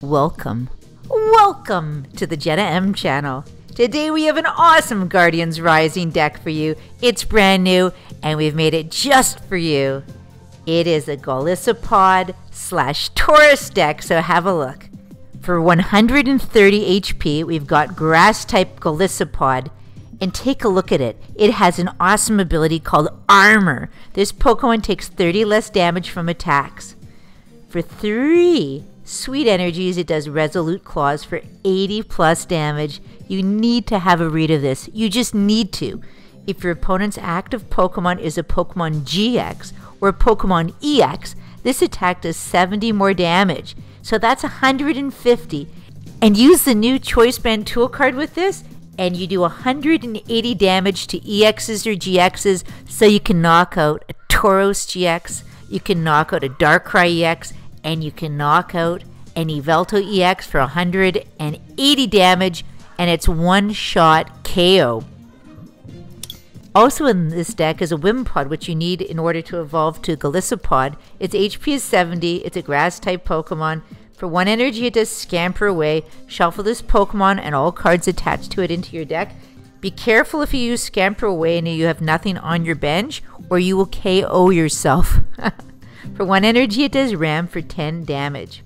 Welcome to the Jenna Em Channel. Today we have an awesome Guardians Rising deck for you. It's brand new and we've made it just for you. It is a Golisopod / Tauros deck, so have a look. For 130 HP, we've got Grass type Golisopod. And take a look at it. It has an awesome ability called Armor. This Pokemon takes 30 less damage from attacks. For 3 sweet energies, it does Resolute Claws for 80 plus damage. You need to have a read of this. You just need to. If your opponent's active Pokemon is a Pokemon GX or a Pokemon EX, this attack does 70 more damage. So that's 150. And use the new Choice Band tool card with this, and you do 180 damage to EXs or GXs, so you can knock out a Tauros GX, you can knock out a Darkrai EX, and you can knock out an Yveltal EX for 180 damage, and it's one-shot KO. Also in this deck is a Wimpod, which you need in order to evolve to Golisopod. Its HP is 70, it's a Grass-type Pokemon. For 1 energy, it does Scamper Away. Shuffle this Pokemon and all cards attached to it into your deck. Be careful if you use Scamper Away and you have nothing on your bench, or you will KO yourself. For 1 energy, it does Ram for 10 damage.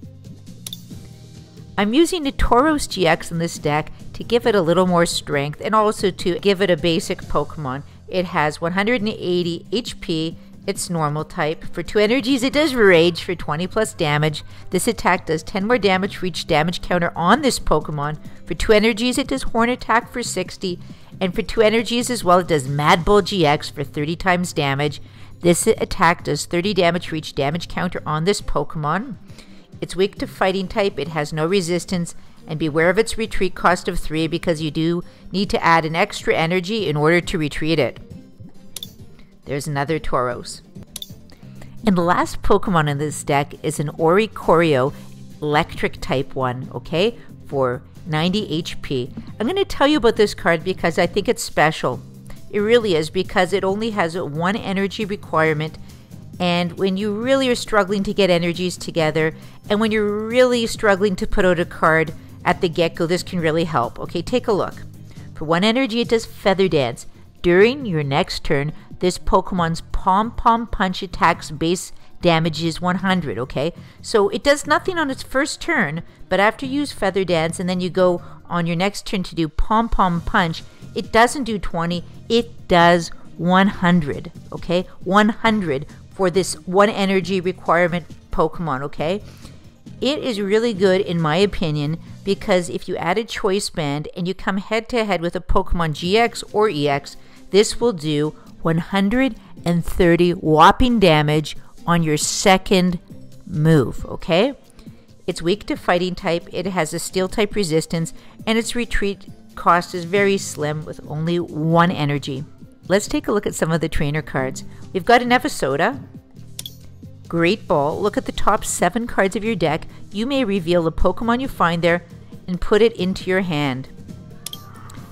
I'm using the Tauros GX in this deck to give it a little more strength and also to give it a basic Pokemon. It has 180 HP. It's normal type. For 2 energies, it does Rage for 20 plus damage. This attack does 10 more damage for each damage counter on this Pokemon. For 2 energies, it does Horn Attack for 60. And for 2 energies as well, it does Mad Bull GX for 30 times damage. This attack does 30 damage for each damage counter on this Pokemon. It's weak to fighting type. It has no resistance. And beware of its retreat cost of 3 because you do need to add an extra energy in order to retreat it. There's another Tauros. And the last Pokemon in this deck is an Oricorio electric type one, okay, for 90 HP. I'm going to tell you about this card because I think it's special. It really is, because it only has 1 energy requirement, and when you really are struggling to get energies together, and when you're really struggling to put out a card at the get-go, this can really help. Okay, take a look. For 1 energy, it does Feather Dance. During your next turn, this Pokemon's Pom-Pom Punch attacks base damage is 100, okay? So it does nothing on its first turn, but after you use Feather Dance and then you go on your next turn to do Pom-Pom Punch, it doesn't do 20, it does 100, okay? 100 for this 1 energy requirement Pokemon, okay? It is really good in my opinion because if you add a Choice Band and you come head to head with a Pokemon GX or EX, this will do 130 whopping damage on your second move, okay? It's weak to fighting type, it has a steel type resistance, and its retreat cost is very slim with only 1 energy. Let's take a look at some of the trainer cards. We've got an Episoda, Great Ball. Look at the top 7 cards of your deck. You may reveal the Pokemon you find there and put it into your hand.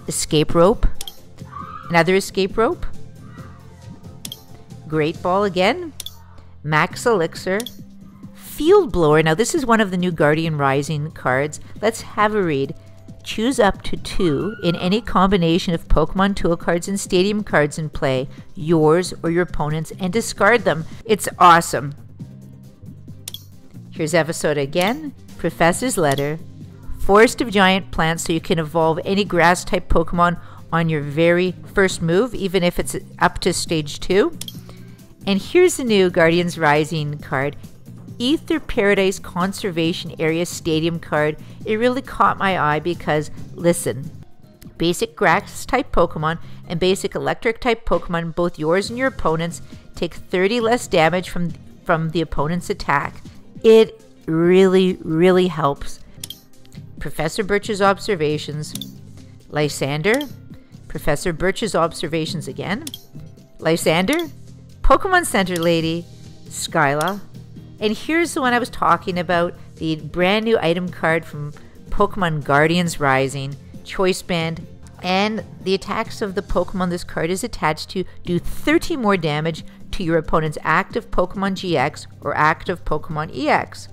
Escape Rope, another Escape Rope, Great Ball again, Max Elixir, Field Blower. Now this is one of the new Guardian Rising cards. Let's have a read. Choose up to 2 in any combination of Pokemon tool cards and stadium cards in play, yours or your opponent's, and discard them. It's awesome. Here's Episoda again, Professor's Letter, Forest of Giant Plants, so you can evolve any grass type Pokemon on your very first move, even if it's up to stage 2. And here's the new Guardians Rising card, Ether Paradise Conservation Area Stadium card. It really caught my eye because, listen, basic grass type Pokemon and basic electric type Pokemon, both yours and your opponent's, take 30 less damage from the opponent's attack. It really, really helps. Professor Birch's Observations, Lysander, Professor Birch's Observations again, Lysander, Pokemon Center Lady, Skyla, and here's the one I was talking about, the brand new item card from Pokemon Guardians Rising, Choice Band, and the attacks of the Pokemon this card is attached to do 30 more damage to your opponent's active Pokemon GX or active Pokemon EX.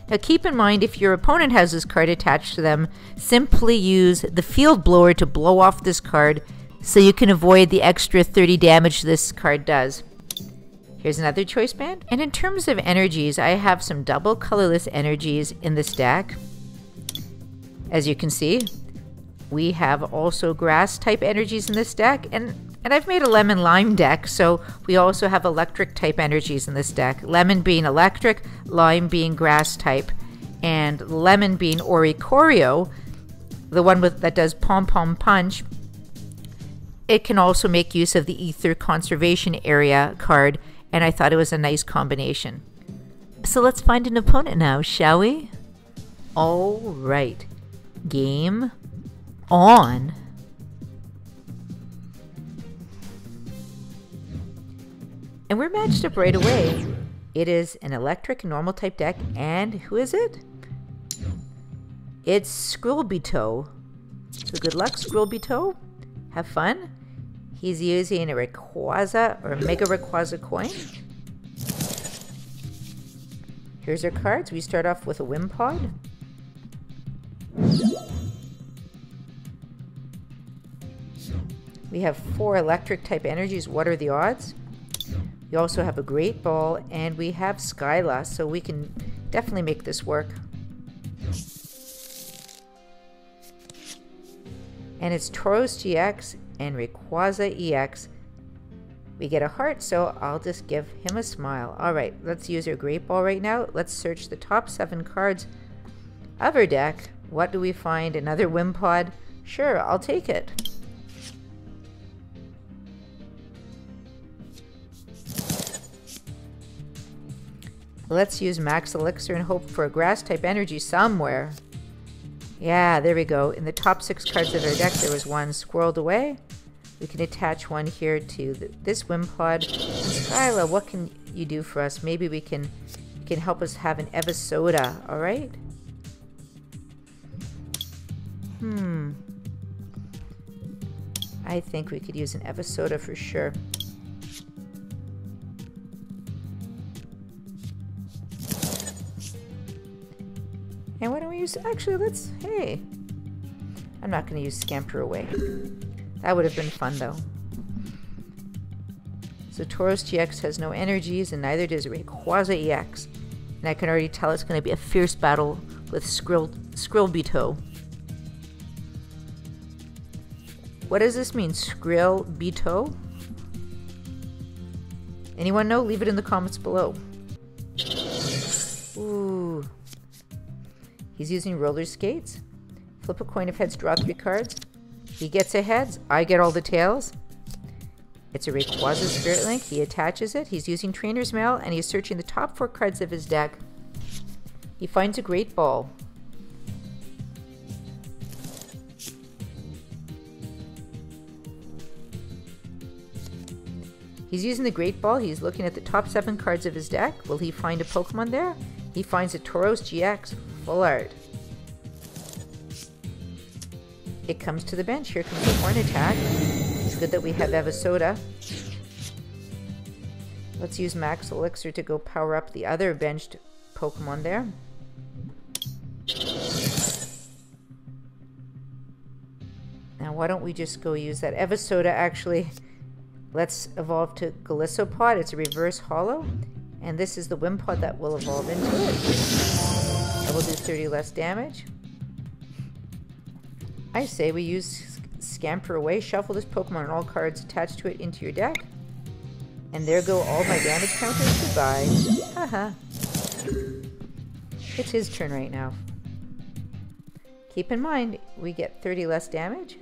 Now keep in mind, if your opponent has this card attached to them, simply use the field blower to blow off this card so you can avoid the extra 30 damage this card does. Here's another choice band. And in terms of energies, I have some double colorless energies in this deck. As you can see, we have also grass type energies in this deck, and I've made a lemon lime deck, so we also have electric type energies in this deck. Lemon being electric, lime being grass type, and lemon being Oricorio, the one that does Pom Pom Punch. It can also make use of the Ether Conservation Area card, and I thought it was a nice combination. So let's find an opponent now, shall we? All right, game on. And we're matched up right away. It is an electric normal type deck, and who is it? It's Scribbito. So good luck, Scribbito. Have fun. He's using a Rayquaza or a Mega Rayquaza coin. Here's our cards. We start off with a Wimpod. We have 4 electric type energies. What are the odds? We also have a Great Ball, and we have Skyla, so we can definitely make this work. And it's Tauros GX and Rayquaza EX. We get a heart, so I'll just give him a smile. Alright, let's use our Great Ball right now. Let's search the top 7 cards of our deck. What do we find? Another Wimpod? Sure, I'll take it. Let's use Max Elixir and hope for a grass type energy somewhere. Yeah, there we go. In the top 6 cards of our deck, there was one squirreled away. We can attach one here to this Wimpod. And Skyla, what can you do for us? Maybe you can help us have an Evisoda, alright? I think we could use an Evisoda for sure. And why don't we use, actually hey, I'm not going to use Scamper Away. That would have been fun though. So Tauros GX has no energies, and neither does Rayquaza EX. And I can already tell it's going to be a fierce battle with Scribbito. What does this mean, Scribbito? Anyone know? Leave it in the comments below. Ooh. He's using roller skates. Flip a coin of heads, draw 3 cards. He gets a heads, I get all the tails. It's a Rayquaza Spirit Link. He attaches it. He's using Trainer's Mail, and he's searching the top 4 cards of his deck. He finds a Great Ball. He's using the Great Ball. He's looking at the top 7 cards of his deck. Will he find a Pokemon there? He finds a Tauros GX Full Art. It comes to the bench. Here comes the Horn Attack. It's good that we have Evisoda. Let's use Max Elixir to go power up the other benched Pokemon there. Now why don't we just go use that Evisoda? Actually, let's evolve to Golisopod. It's a reverse holo. And this is the Wimpod that will evolve into it. That will do 30 less damage. I say we use Scamper Away, shuffle this Pokemon and all cards attached to it into your deck. And there go all my damage counters. Goodbye. Haha. It's his turn right now. Keep in mind, we get 30 less damage.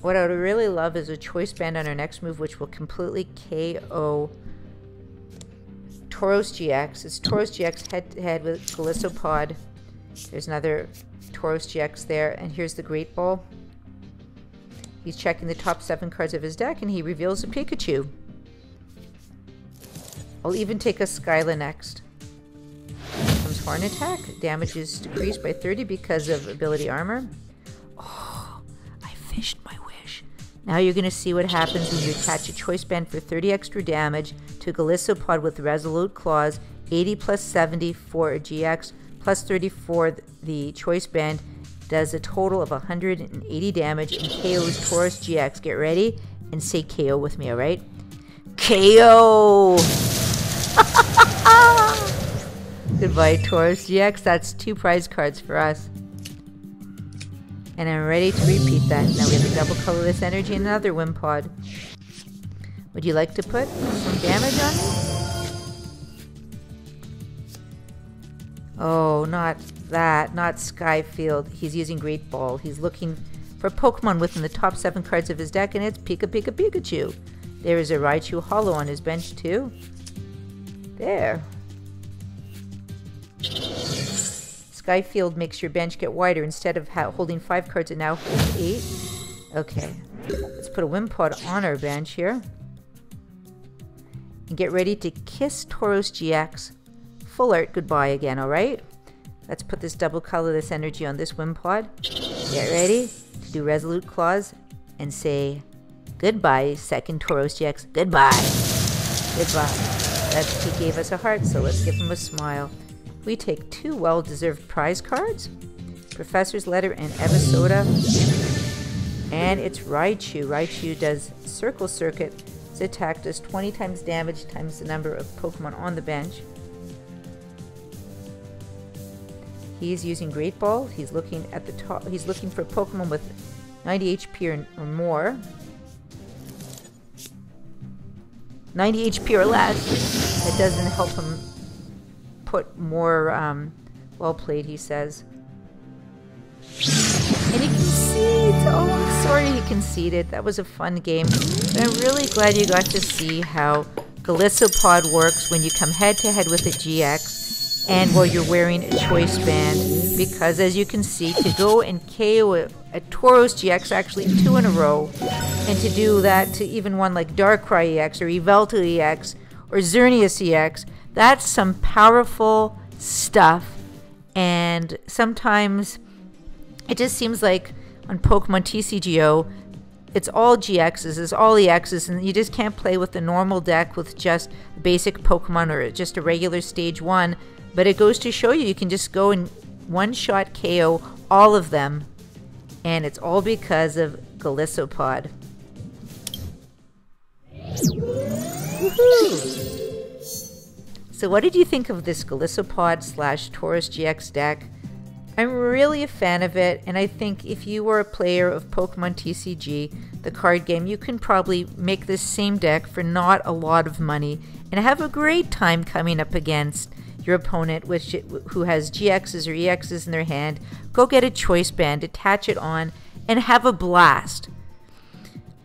What I would really love is a choice band on our next move, which will completely KO Tauros GX. It's Tauros GX head-to-head with Golisopod. There's another Tauros GX there, and here's the Great Ball. He's checking the top 7 cards of his deck, and he reveals a Pikachu. I'll even take a Skyla next. Comes Horn Attack. Damage is decreased by 30 because of ability armor. Oh, I fished my wish. Now you're going to see what happens when you attach a choice band for 30 extra damage to Golisopod with Resolute Claws 80 plus 70 for a GX, plus 30 for the choice band, does a total of 180 damage and KO's Tauros GX. Get ready and say KO with me, alright? KO! Goodbye, Tauros GX. That's 2 prize cards for us. And I'm ready to repeat that. Now we have a double colorless energy and another Wimpod. Would you like to put some damage on me? Oh, not that. Not Skyfield. He's using Great Ball. He's looking for Pokemon within the top 7 cards of his deck, and it's Pikachu. There is a Raichu Holo on his bench too. There. Skyfield makes your bench get wider. Instead of holding 5 cards, it now holds 8. Okay. Let's put a Wimpod on our bench here. And get ready to kiss Tauros GX. Full art goodbye again, alright? Let's put this double colorless energy on this Wimpod. Get ready to do Resolute Clause and say goodbye, second Tauros GX. Goodbye. Goodbye. He gave us a heart, so let's give him a smile. We take 2 well-deserved prize cards, Professor's Letter and Evisoda, and it's Raichu. Raichu does Circle Circuit. Its attack does 20 times damage times the number of Pokemon on the bench. He's using Great Ball. He's looking at the top. He's looking for Pokemon with 90 HP or more. 90 HP or less. It doesn't help him put more, well played, he says. And he concedes. Oh, I'm sorry he conceded. That was a fun game. But I'm really glad you got to see how Golisopod works when you come head to head with a GX and while you're wearing a choice band. Because as you can see, to go and KO a Tauros GX, actually 2 in a row, and to do that to even one like Darkrai EX or Yveltal EX or Xerneas EX, that's some powerful stuff. And sometimes it just seems like on Pokemon TCGO, it's all GXs, it's all EXs, and you just can't play with the normal deck with just basic Pokemon or just a regular stage 1. But it goes to show you, you can just go and one-shot KO all of them. And it's all because of Golisopod. Woohoo! So what did you think of this Golisopod / Tauros GX deck? I'm really a fan of it, and I think if you were a player of Pokemon TCG, the card game, you can probably make this same deck for not a lot of money and have a great time coming up against your opponent who has GXs or EXs in their hand. Go get a choice band, attach it on, and have a blast.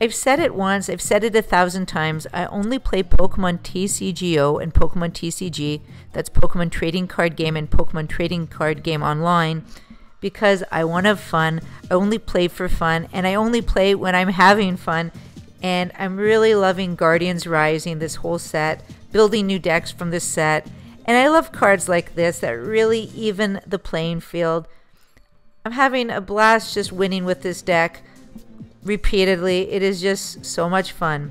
I've said it once, I've said it 1,000 times. I only play Pokemon TCGO and Pokemon TCG, that's Pokemon Trading Card Game and Pokemon Trading Card Game Online, because I want to have fun. I only play for fun, and I only play when I'm having fun. And I'm really loving Guardians Rising, this whole set, building new decks from this set. And I love cards like this that really even the playing field. I'm having a blast just winning with this deck repeatedly. It is just so much fun.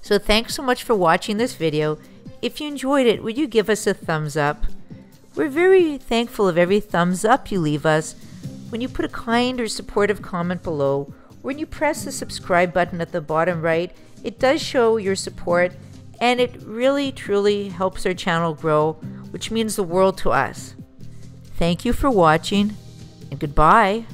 So thanks so much for watching this video. If you enjoyed it, would you give us a thumbs up? We're very thankful of every thumbs up you leave us. When you put a kind or supportive comment below, or when you press the subscribe button at the bottom right, it does show your support, and it really truly helps our channel grow, which means the world to us. Thank you for watching, and goodbye.